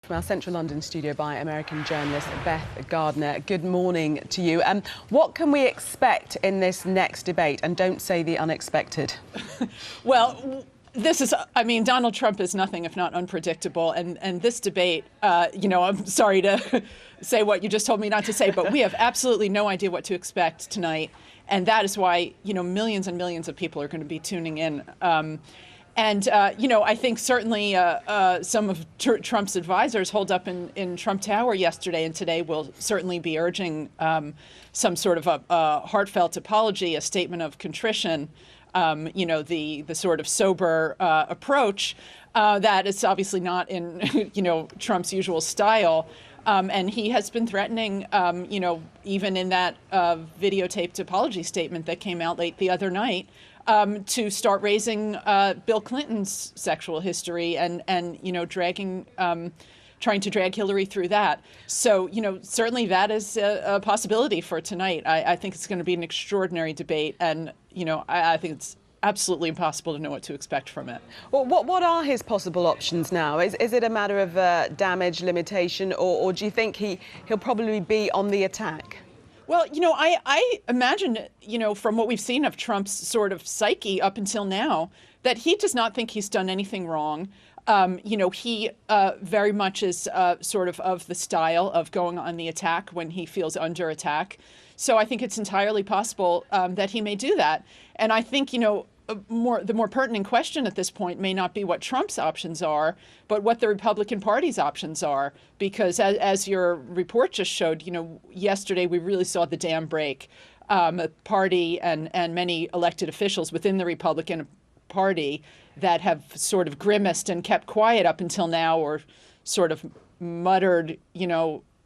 From our central London studio by American journalist Beth Gardner. Good morning to you. What can we expect in this next debate? And don't say the unexpected. Well, Donald Trump is nothing if not unpredictable. And this debate, I'm sorry to say what you just told me not to say, but we have absolutely no idea what to expect tonight. And that is why, millions and millions of people are going to be tuning in. I think certainly some of Trump's advisors holed up in Trump Tower yesterday and today will certainly be urging some sort of a heartfelt apology, a statement of contrition, the sort of sober approach that is obviously not in, Trump's usual style. And he has been threatening, even in that videotaped apology statement that came out late the other night, to start raising Bill Clinton's sexual history and trying to drag Hillary through that. So, certainly that is a possibility for tonight. I think it's going to be an extraordinary debate. And, I think it's absolutely impossible to know what to expect from it. Well, what are his possible options now? Is it a matter of damage limitation, or do you think he'll probably be on the attack? Well, I imagine, from what we've seen of Trump's sort of psyche up until now, that he does not think he's done anything wrong. He very much is sort of the style of going on the attack when he feels under attack. So I think it's entirely possible that he may do that. And I think, the more pertinent question at this point may not be what Trump's options are, but what the Republican Party's options are. Because as your report just showed, yesterday we really saw the dam break. The party and many elected officials within the Republican Party that have sort of grimaced and kept quiet up until now, or sort of muttered,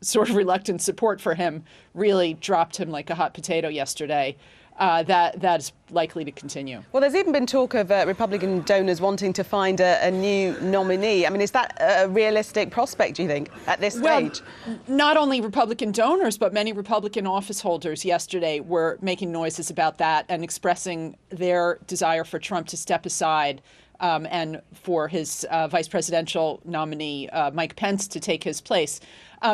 sort of reluctant support for him, really dropped him like a hot potato yesterday. That's likely to continue. Well, there's even been talk of Republican donors wanting to find a new nominee. I mean, is that a realistic prospect, do you think, at this stage? Well, not only Republican donors, but many Republican office holders yesterday were making noises about that and expressing their desire for Trump to step aside and for his vice presidential nominee, Mike Pence, to take his place.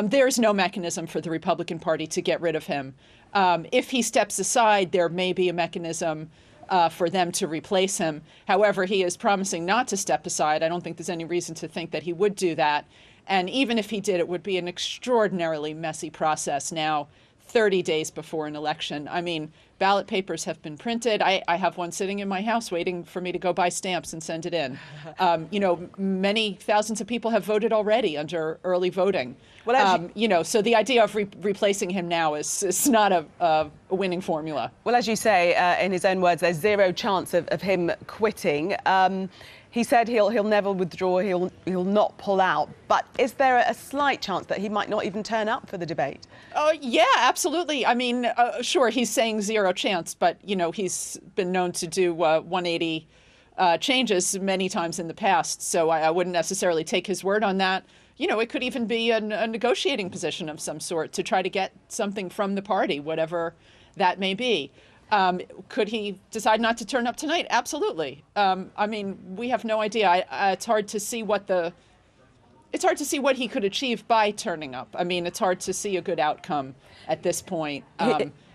There's no mechanism for the Republican Party to get rid of him. If he steps aside, there may be a mechanism for them to replace him. However, he is promising not to step aside. I don't think there's any reason to think that he would do that. And even if he did, it would be an extraordinarily messy process now, 30 days before an election. I mean, ballot papers have been printed. I have one sitting in my house waiting for me to go buy stamps and send it in. Many thousands of people have voted already under early voting. Well, so the idea of replacing him now is not a winning formula. Well, as you say, in his own words, there's zero chance of him quitting. He said he'll never withdraw, he'll not pull out. But is there a slight chance that he might not even turn up for the debate? Yeah, absolutely. I mean, sure, he's saying zero chance, but, he's been known to do 180 changes many times in the past. So I wouldn't necessarily take his word on that. It could even be a negotiating position of some sort to try to get something from the party, whatever that may be. Could he decide not to turn up tonight? Absolutely. We have no idea. It's hard to see what he could achieve by turning up. It's hard to see a good outcome at this point.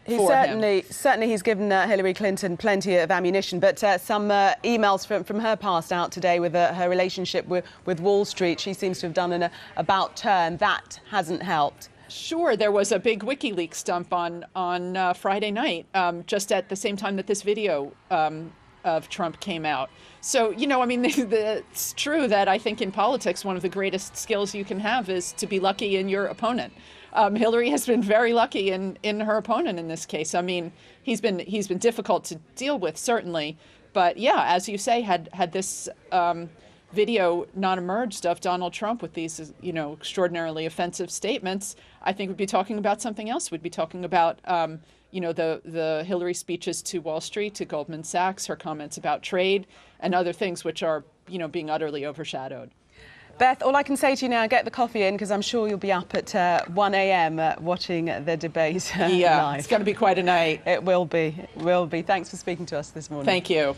Certainly he's given Hillary Clinton plenty of ammunition, but some emails from her passed out today with her relationship with Wall Street. She seems to have done an about turn. That hasn't helped. Sure, there was a big WikiLeaks dump on Friday night, just at the same time that this video of Trump came out. So, it's true that I think in politics, one of the greatest skills you can have is to be lucky in your opponent. Hillary has been very lucky in her opponent in this case. He's been difficult to deal with, certainly. But yeah, as you say, had this video not emerged of Donald Trump with these, extraordinarily offensive statements, I think we'd be talking about something else. We'd be talking about, the Hillary speeches to Wall Street, to Goldman Sachs, her comments about trade and other things which are, being utterly overshadowed. Beth, all I can say to you now, get the coffee in, because I'm sure you'll be up at 1 a.m. watching the debate Yeah, live. It's going to be quite a night. It will be. Thanks for speaking to us this morning. Thank you.